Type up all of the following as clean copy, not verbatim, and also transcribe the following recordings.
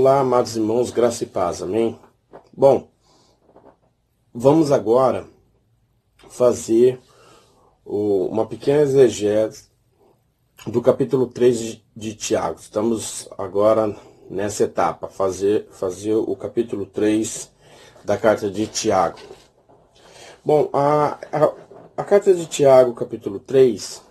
Olá, amados irmãos, graça e paz, amém? Bom, vamos agora fazer uma pequena exegese do capítulo 3 de Tiago. Estamos agora nessa etapa, fazer o capítulo 3 da carta de Tiago. Bom, a carta de Tiago, capítulo 3,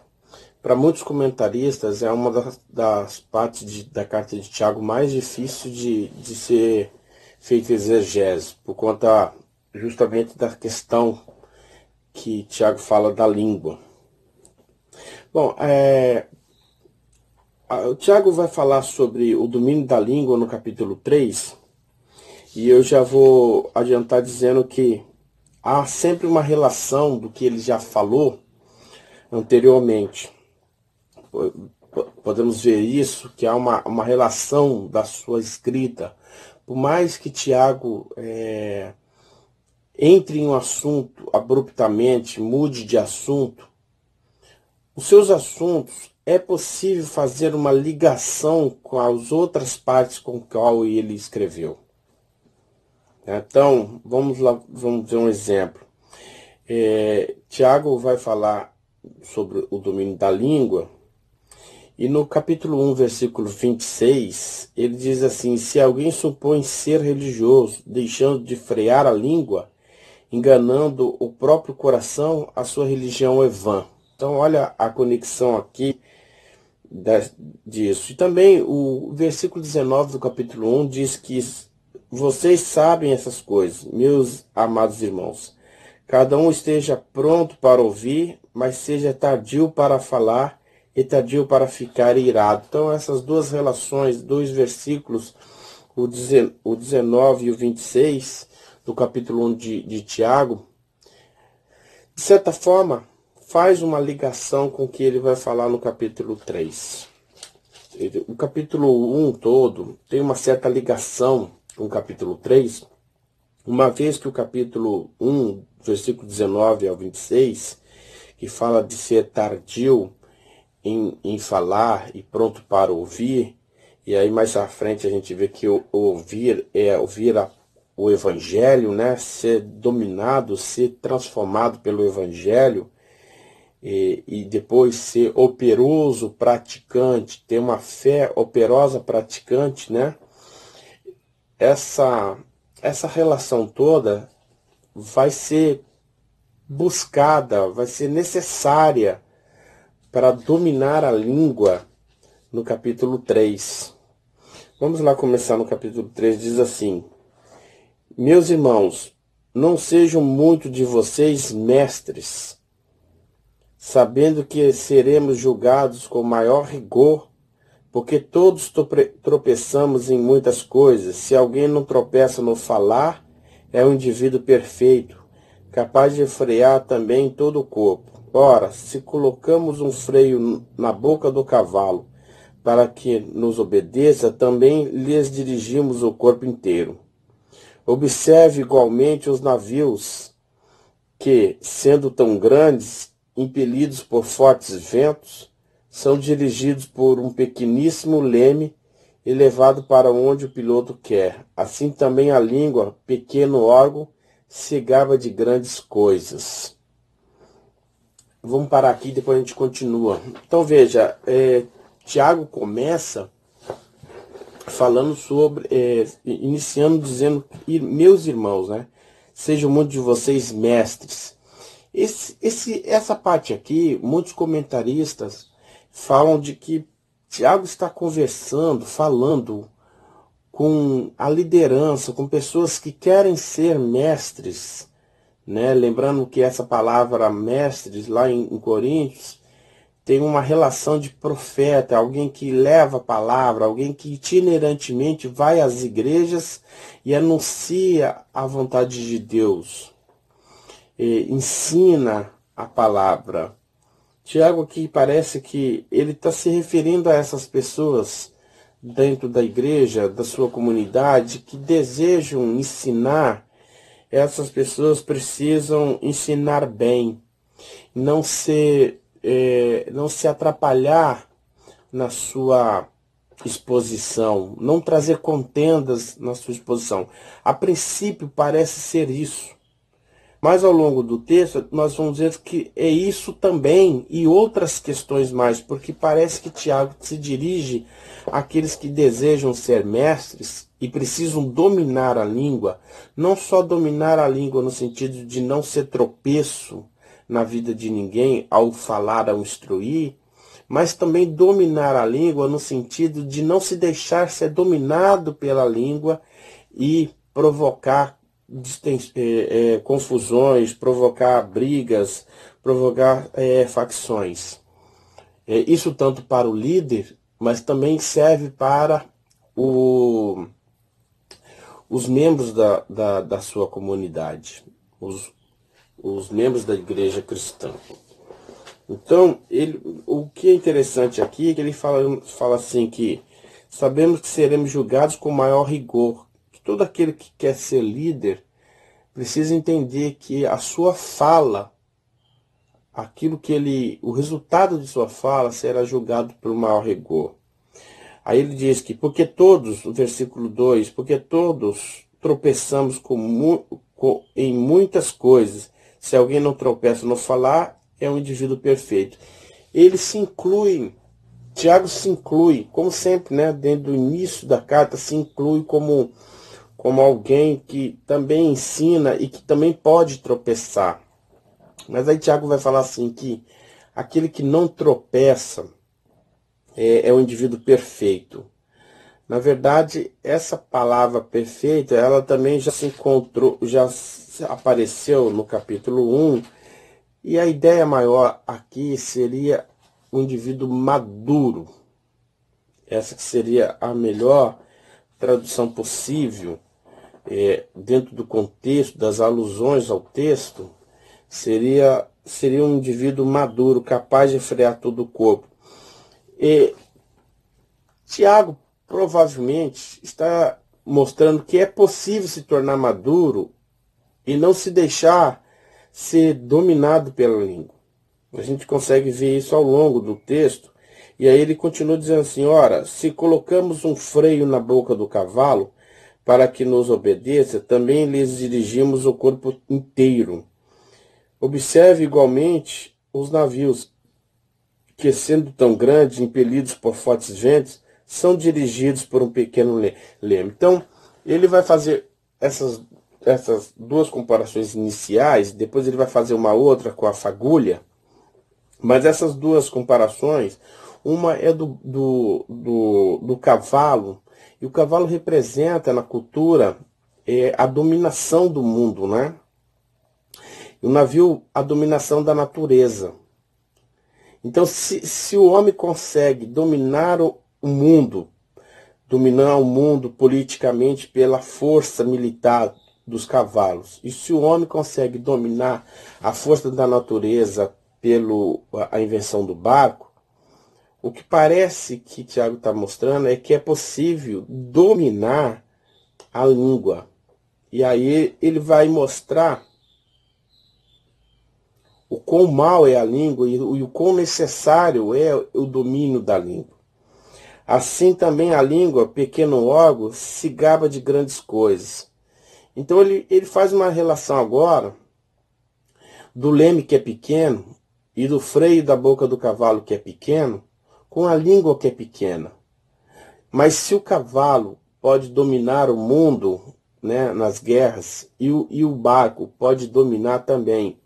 para muitos comentaristas, é uma das partes da carta de Tiago mais difícil de ser feita exegese, por conta justamente da questão que Tiago fala da língua. Bom, o Tiago vai falar sobre o domínio da língua no capítulo 3, e eu já vou adiantar dizendo que há sempre uma relação do que ele já falou anteriormente. Podemos ver isso, que há uma relação da sua escrita. Por mais que Tiago entre em um assunto abruptamente, mude de assunto, os seus assuntos é possível fazer uma ligação com as outras partes com qual ele escreveu. Então, vamos ver um exemplo. Tiago vai falar sobre o domínio da língua, e no capítulo 1, versículo 26, ele diz assim: se alguém supõe ser religioso, deixando de frear a língua, enganando o próprio coração, a sua religião é vã. Então, olha a conexão aqui disso. E também o versículo 19 do capítulo 1 diz que vocês sabem essas coisas, meus amados irmãos. Cada um esteja pronto para ouvir, mas seja tardio para falar e tardio para ficar irado. Então, essas duas relações, dois versículos, o 19 e o 26 do capítulo 1 de Tiago, de certa forma, faz uma ligação com o que ele vai falar no capítulo 3. O capítulo 1 todo tem uma certa ligação com o capítulo 3, uma vez que o capítulo 1, versículo 19 ao 26, que fala de ser tardio em falar e pronto para ouvir, e aí mais à frente a gente vê que ouvir é ouvir o evangelho, né? Ser dominado, ser transformado pelo evangelho, e depois ser operoso praticante, ter uma fé operosa praticante, né? Essa relação toda vai ser buscada, vai ser necessária para dominar a língua no capítulo 3. Vamos lá começar no capítulo 3, diz assim: meus irmãos, não sejam muito de vocês mestres, sabendo que seremos julgados com maior rigor, porque todos tropeçamos em muitas coisas. Se alguém não tropeça no falar, é um indivíduo perfeito, capaz de frear também todo o corpo. Ora, se colocamos um freio na boca do cavalo para que nos obedeça, também lhes dirigimos o corpo inteiro. Observe igualmente os navios que, sendo tão grandes, impelidos por fortes ventos, são dirigidos por um pequeníssimo leme e levado para onde o piloto quer. Assim também a língua, pequeno órgão, se gaba de grandes coisas. Vamos parar aqui e depois a gente continua. Então veja, Tiago começa falando sobre, iniciando dizendo, meus irmãos, né? Sejam muitos de vocês mestres. Essa parte aqui, muitos comentaristas falam de que Tiago está falando com a liderança, com pessoas que querem ser mestres, né? Lembrando que essa palavra mestres, lá em Coríntios, tem uma relação de profeta, alguém que leva a palavra, alguém que itinerantemente vai às igrejas e anuncia a vontade de Deus, ensina a palavra. Tiago aqui parece que ele está se referindo a essas pessoas dentro da igreja, da sua comunidade, que desejam ensinar. Essas pessoas precisam ensinar bem, não se atrapalhar na sua exposição, não trazer contendas na sua exposição. A princípio parece ser isso, mas ao longo do texto nós vamos ver que é isso também e outras questões mais, porque parece que Tiago se dirige àqueles que desejam ser mestres e precisam dominar a língua, não só dominar a língua no sentido de não ser tropeço na vida de ninguém ao falar, ao instruir, mas também dominar a língua no sentido de não se deixar ser dominado pela língua e provocar confusões, provocar brigas, provocar facções. Isso tanto para o líder, mas também serve para os membros da sua comunidade, os membros da igreja cristã. Então, o que é interessante aqui é que ele fala assim que sabemos que seremos julgados com maior rigor. Que todo aquele que quer ser líder precisa entender que a sua fala, o resultado de sua fala será julgado pelo maior rigor. Aí ele diz que, porque todos, o versículo 2, porque todos tropeçamos em muitas coisas. Se alguém não tropeça no falar, é um indivíduo perfeito. Ele se inclui, Tiago se inclui, como sempre, né, dentro do início da carta, se inclui como alguém que também ensina e que também pode tropeçar. Mas aí Tiago vai falar assim, que aquele que não tropeça é um indivíduo perfeito. Na verdade, essa palavra perfeito, ela também já apareceu no capítulo 1, e a ideia maior aqui seria um indivíduo maduro. Essa que seria a melhor tradução possível, dentro do contexto das alusões ao texto, seria um indivíduo maduro, capaz de frear todo o corpo. E Tiago provavelmente está mostrando que é possível se tornar maduro e não se deixar ser dominado pela língua. A gente consegue ver isso ao longo do texto. E aí ele continua dizendo assim, ora, se colocamos um freio na boca do cavalo para que nos obedeça, também lhes dirigimos o corpo inteiro. Observe igualmente os navios, que sendo tão grandes, impelidos por fortes ventos, são dirigidos por um pequeno leme. Então, ele vai fazer essas duas comparações iniciais, depois ele vai fazer uma outra com a fagulha, mas essas duas comparações, uma é do cavalo, e o cavalo representa na cultura a dominação do mundo, né? E o navio, a dominação da natureza. Então, se o homem consegue dominar o mundo, dominar o mundo politicamente pela força militar dos cavalos, e se o homem consegue dominar a força da natureza pela invenção do barco, o que parece que Tiago está mostrando é que é possível dominar a língua. E aí ele vai mostrar o quão mal é a língua e o quão necessário é o domínio da língua. Assim também a língua, pequeno órgão, se gaba de grandes coisas. Então ele faz uma relação agora do leme que é pequeno e do freio da boca do cavalo que é pequeno com a língua que é pequena. Mas se o cavalo pode dominar o mundo, né, nas guerras e o barco pode dominar também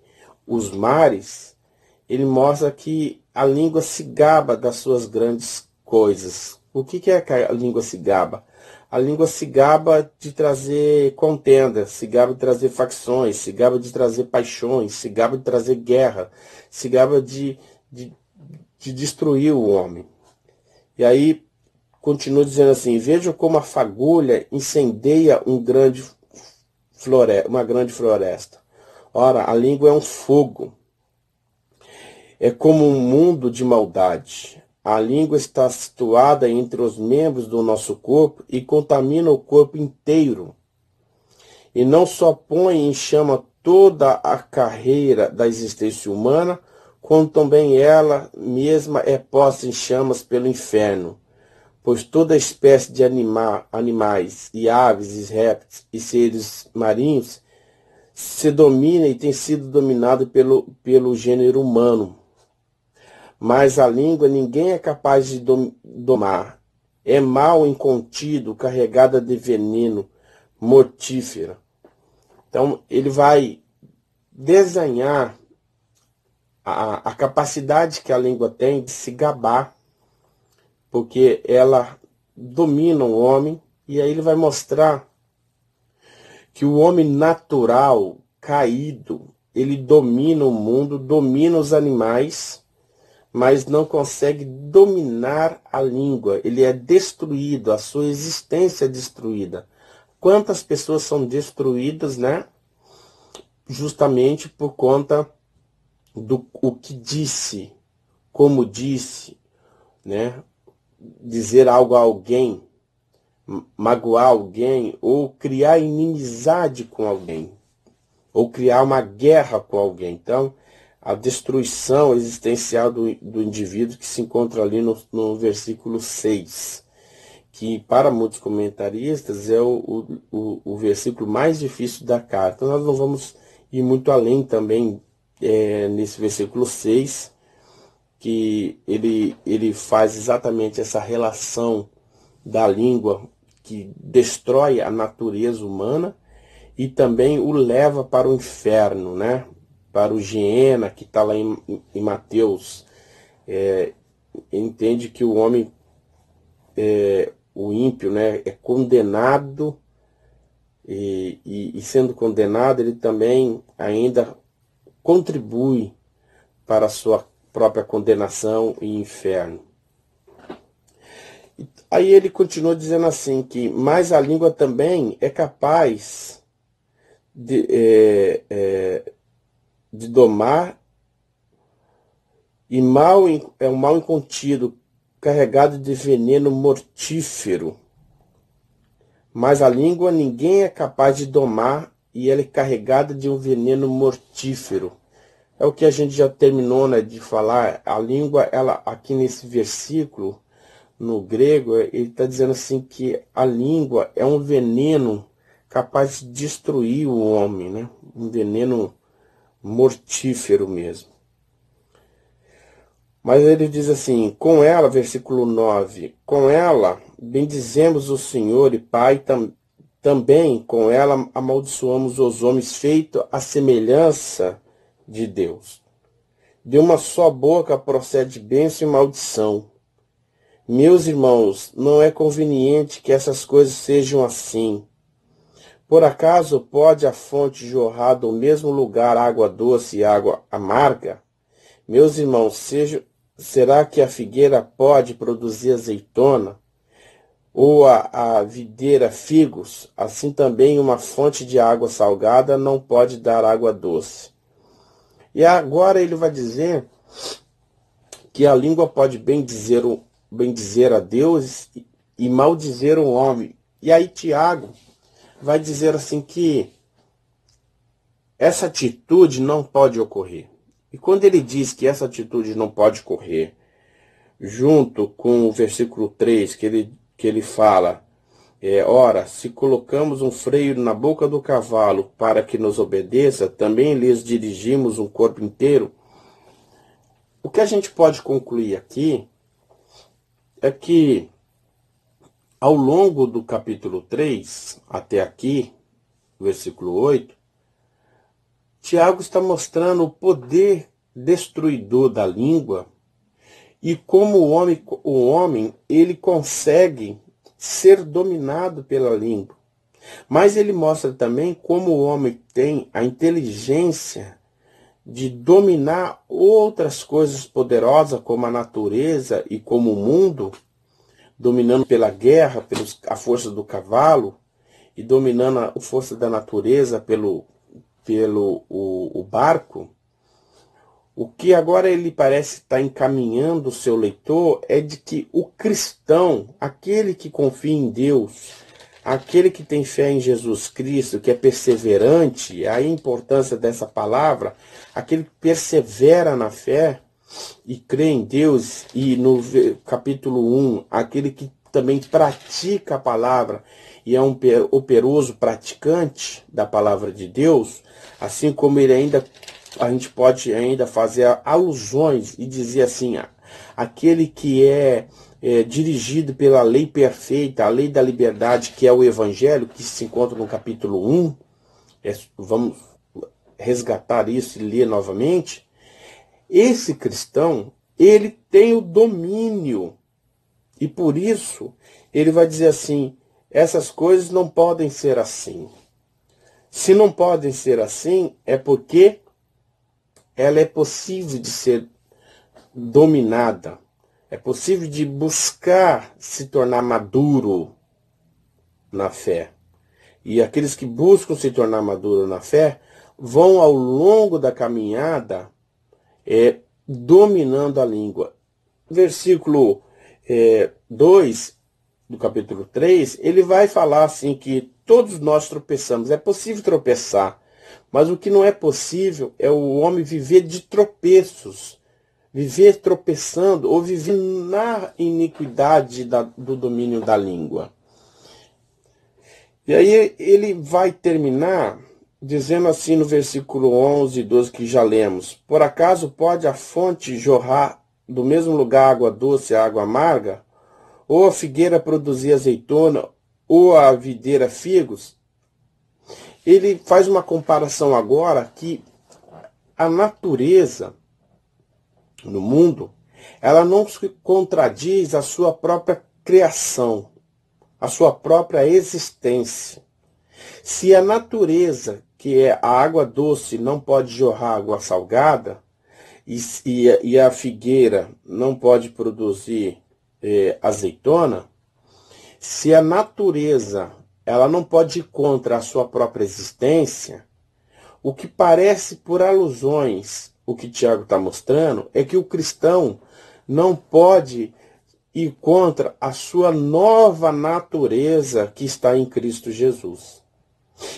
os mares, ele mostra que a língua se gaba das suas grandes coisas. O que é que a língua se gaba? A língua se gaba de trazer contenda, se gaba de trazer facções, se gaba de trazer paixões, se gaba de trazer guerra, se gaba de destruir o homem. E aí continua dizendo assim, vejam como a fagulha incendeia uma grande floresta. Ora, a língua é um fogo. É como um mundo de maldade. A língua está situada entre os membros do nosso corpo e contamina o corpo inteiro. E não só põe em chama toda a carreira da existência humana, como também ela mesma é posta em chamas pelo inferno. pois toda espécie de animais e aves e répteis e seres marinhos se domina e tem sido dominado pelo gênero humano. Mas a língua ninguém é capaz de domar. É mal incontido, carregada de veneno, mortífera. Então, ele vai desenhar a capacidade que a língua tem de se gabar, porque ela domina o homem, e aí ele vai mostrar que o homem natural, caído, ele domina o mundo, domina os animais, mas não consegue dominar a língua. Ele é destruído, a sua existência é destruída. Quantas pessoas são destruídas, né? Justamente por conta do o que disse, como disse, né? Dizer algo a alguém, magoar alguém, ou criar inimizade com alguém, ou criar uma guerra com alguém. Então, a destruição existencial do indivíduo, que se encontra ali no versículo 6, que para muitos comentaristas é o versículo mais difícil da carta. Nós não vamos ir muito além também nesse versículo 6, que ele faz exatamente essa relação da língua que destrói a natureza humana e também o leva para o inferno, né? Para o Geena, que está lá em Mateus. Entende que o homem, o ímpio, né, é condenado, e sendo condenado, ele também ainda contribui para a sua própria condenação e inferno. Aí ele continua dizendo assim, mas a língua também é capaz de domar, e é um mal incontido, carregado de veneno mortífero. Mas a língua ninguém é capaz de domar, e ela é carregada de um veneno mortífero. É o que a gente já terminou, né, de falar. A língua, ela aqui nesse versículo, no grego, ele está dizendo assim que a língua é um veneno capaz de destruir o homem, né? Um veneno mortífero mesmo. Mas ele diz assim, com ela, versículo 9, com ela bendizemos o Senhor e Pai, também com ela amaldiçoamos os homens feitos à semelhança de Deus. De uma só boca procede bênção e maldição. Meus irmãos, não é conveniente que essas coisas sejam assim. Por acaso pode a fonte jorrar do mesmo lugar água doce e água amarga? Meus irmãos, será que a figueira pode produzir azeitona? Ou a videira figos? Assim também uma fonte de água salgada não pode dar água doce. E agora ele vai dizer que a língua pode bendizer a Deus e maldizer o homem. E aí Tiago vai dizer assim que essa atitude não pode ocorrer. E quando ele diz que essa atitude não pode ocorrer, junto com o versículo 3, que ele fala, ora, se colocamos um freio na boca do cavalo para que nos obedeça, também lhes dirigimos um corpo inteiro. O que a gente pode concluir aqui é que, ao longo do capítulo 3, até aqui, versículo 8, Tiago está mostrando o poder destruidor da língua e como o homem ele consegue ser dominado pela língua. Mas ele mostra também como o homem tem a inteligência de dominar outras coisas poderosas, como a natureza e como o mundo, dominando pela guerra, a força do cavalo, e dominando a força da natureza pelo barco. O que agora ele parece estar encaminhando o seu leitor é de que o cristão, aquele que confia em Deus, aquele que tem fé em Jesus Cristo, que é perseverante, a importância dessa palavra, aquele que persevera na fé e crê em Deus, e no capítulo 1, aquele que também pratica a palavra e é um operoso praticante da palavra de Deus, assim como a gente pode ainda fazer alusões e dizer assim, aquele que é dirigido pela lei perfeita, a lei da liberdade, que é o Evangelho, que se encontra no capítulo 1, vamos resgatar isso e ler novamente. Esse cristão, ele tem o domínio, e por isso ele vai dizer assim, essas coisas não podem ser assim. Se não podem ser assim, é porque ela é possível de ser dominada. É possível de buscar se tornar maduro na fé. E aqueles que buscam se tornar maduro na fé vão ao longo da caminhada dominando a língua. Versículo 2 do capítulo 3, ele vai falar assim que todos nós tropeçamos. É possível tropeçar, mas o que não é possível é o homem viver de tropeços. Viver tropeçando ou viver na iniquidade do domínio da língua. E aí ele vai terminar dizendo assim no versículo 11 e 12 que já lemos. Por acaso pode a fonte jorrar do mesmo lugar água doce e água amarga? Ou a figueira produzir azeitona? Ou a videira figos? Ele faz uma comparação agora que a natureza no mundo, ela não se contradiz a sua própria criação, a sua própria existência. Se a natureza, que é a água doce, não pode jorrar água salgada, e a figueira não pode produzir azeitona, se a natureza ela não pode ir contra a sua própria existência, o que parece por alusões, o que Tiago está mostrando, é que o cristão não pode ir contra a sua nova natureza que está em Cristo Jesus.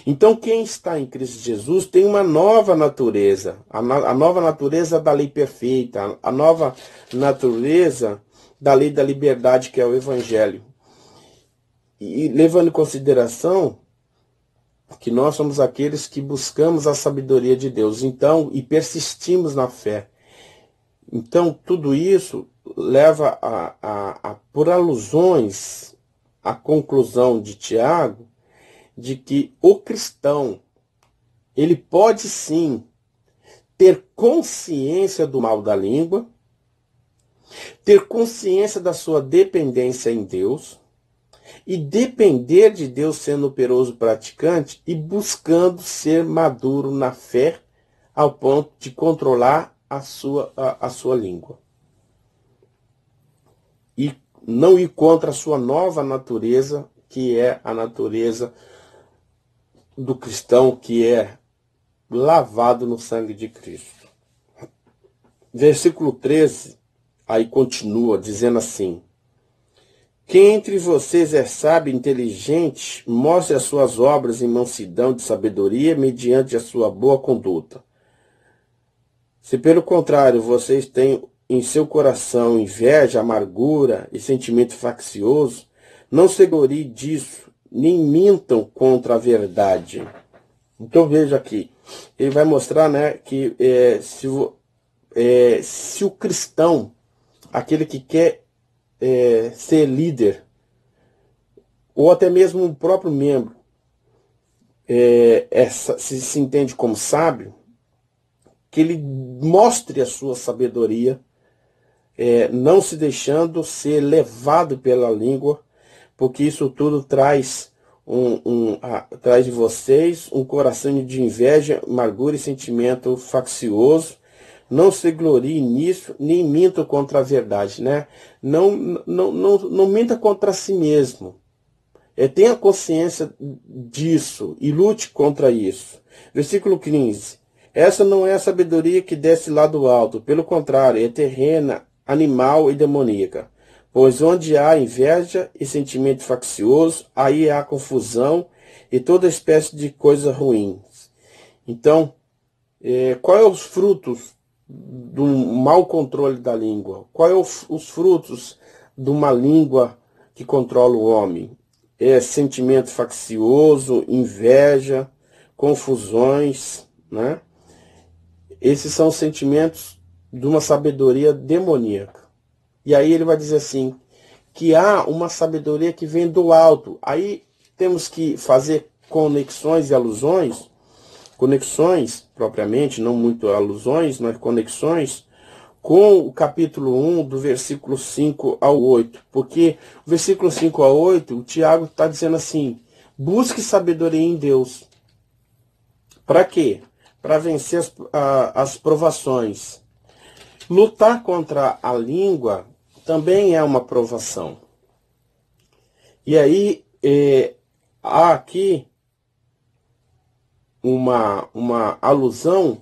Então, quem está em Cristo Jesus tem uma nova natureza, a nova natureza da lei perfeita, a nova natureza da lei da liberdade, que é o Evangelho. E levando em consideração que nós somos aqueles que buscamos a sabedoria de Deus, então, e persistimos na fé. Então, tudo isso leva por alusões, à conclusão de Tiago, de que o cristão, ele pode sim ter consciência do mal da língua, ter consciência da sua dependência em Deus, e depender de Deus sendo operoso praticante e buscando ser maduro na fé ao ponto de controlar a sua língua. E não ir contra a sua nova natureza, que é a natureza do cristão, que é lavado no sangue de Cristo. Versículo 13, aí continua dizendo assim: quem entre vocês é sábio e inteligente, mostre as suas obras em mansidão de sabedoria, mediante a sua boa conduta. Se pelo contrário vocês têm em seu coração inveja, amargura e sentimento faccioso, não se gloriem disso, nem mintam contra a verdade. Então veja aqui, ele vai mostrar, né, que se o cristão, aquele que quer ser líder, ou até mesmo um próprio membro, se entende como sábio, que ele mostre a sua sabedoria, não se deixando ser levado pela língua, porque isso tudo traz traz de vocês um coração de inveja, amargura e sentimento faccioso. Não se glorie nisso, nem minta contra a verdade, né? Não minta contra si mesmo. Tenha consciência disso e lute contra isso. Versículo 15. Essa não é a sabedoria que desce lá do alto, pelo contrário, é terrena, animal e demoníaca. Pois onde há inveja e sentimento faccioso, aí há confusão e toda espécie de coisas ruins. Então, qual é os frutos do mau controle da língua? Qual é os frutos de uma língua que controla o homem? É sentimento faccioso, inveja, confusões, né? Esses são os sentimentos de uma sabedoria demoníaca. E aí ele vai dizer assim, que há uma sabedoria que vem do alto. Aí temos que fazer conexões e alusões, conexões propriamente, não muito alusões, mas conexões, com o capítulo 1, do versículo 5 ao 8. Porque o versículo 5 ao 8, o Tiago está dizendo assim, busque sabedoria em Deus. Para quê? Para vencer as provações. Lutar contra a língua também é uma provação. E aí, há aqui uma alusão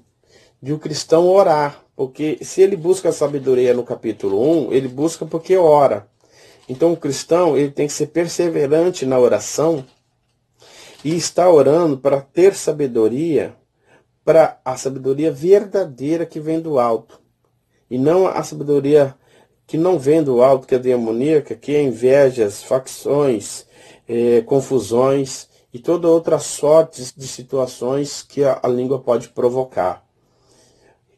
de o cristão orar. Porque se ele busca a sabedoria no capítulo 1, ele busca porque ora. Então o cristão ele tem que ser perseverante na oração e estar orando para ter sabedoria, para a sabedoria verdadeira que vem do alto. E não a sabedoria que não vem do alto, que é demoníaca, que é invejas, facções, confusões e toda outra sorte de situações que a língua pode provocar.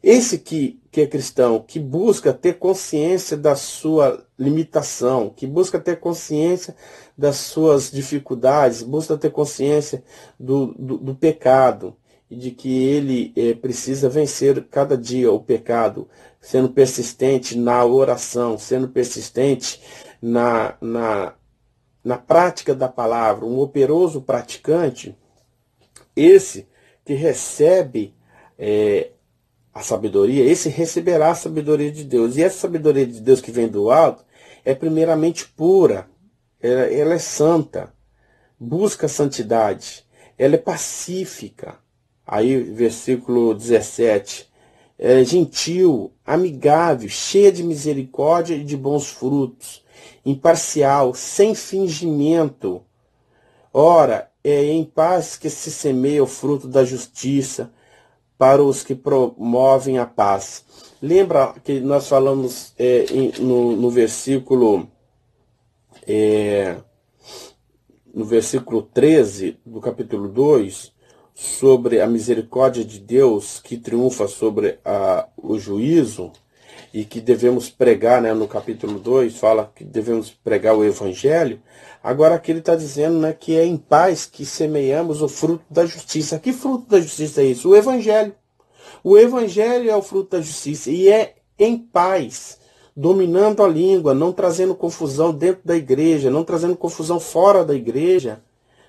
Esse que é cristão, que busca ter consciência da sua limitação, que busca ter consciência das suas dificuldades, busca ter consciência do pecado, e de que ele precisa vencer cada dia o pecado, sendo persistente na oração, sendo persistente na prática da palavra, um operoso praticante, esse que recebe a sabedoria, esse receberá a sabedoria de Deus. E essa sabedoria de Deus que vem do alto é primeiramente pura, ela é santa, busca a santidade, ela é pacífica. Aí, versículo 17, é gentil, amigável, cheia de misericórdia e de bons frutos, imparcial, sem fingimento. Ora, é em paz que se semeia o fruto da justiça para os que promovem a paz. Lembra que nós falamos no versículo 13 do capítulo 2, sobre a misericórdia de Deus que triunfa sobre o juízo, e que devemos pregar, né, no capítulo 2, fala que devemos pregar o evangelho. Agora aqui ele está dizendo, né, que é em paz que semeamos o fruto da justiça. Que fruto da justiça é isso? O evangelho. O evangelho é o fruto da justiça e é em paz, dominando a língua, não trazendo confusão dentro da igreja, não trazendo confusão fora da igreja,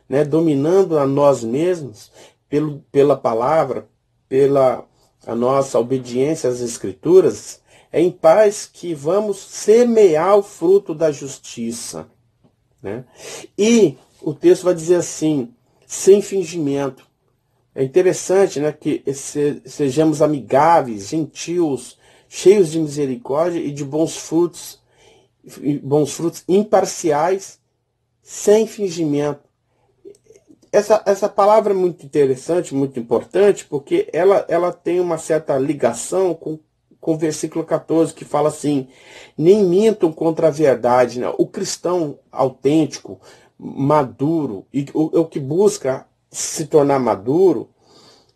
né, dominando a nós mesmos pela palavra, pela a nossa obediência às escrituras. É em paz que vamos semear o fruto da justiça, né? E o texto vai dizer assim, sem fingimento. É interessante, né, que sejamos amigáveis, gentios, cheios de misericórdia e de bons frutos imparciais, sem fingimento. Essa palavra é muito interessante, muito importante, porque ela tem uma certa ligação com o versículo 14, que fala assim, nem mintam contra a verdade. Né? O cristão autêntico, maduro, e o que busca se tornar maduro,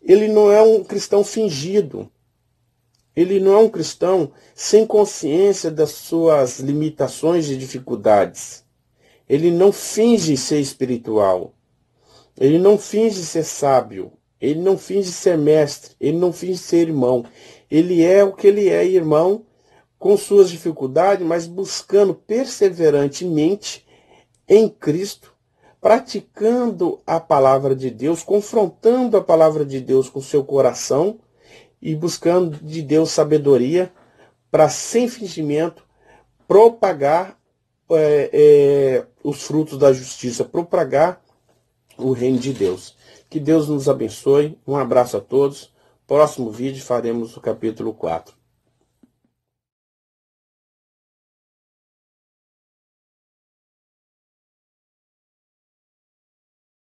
ele não é um cristão fingido. Ele não é um cristão sem consciência das suas limitações e dificuldades. Ele não finge ser espiritual. Ele não finge ser sábio. Ele não finge ser mestre. Ele não finge ser irmão. Ele é o que ele é, irmão, com suas dificuldades, mas buscando perseverantemente em Cristo, praticando a palavra de Deus, confrontando a palavra de Deus com seu coração e buscando de Deus sabedoria para, sem fingimento, propagar os frutos da justiça, propagar o reino de Deus. Que Deus nos abençoe. Um abraço a todos. Próximo vídeo faremos o capítulo 4.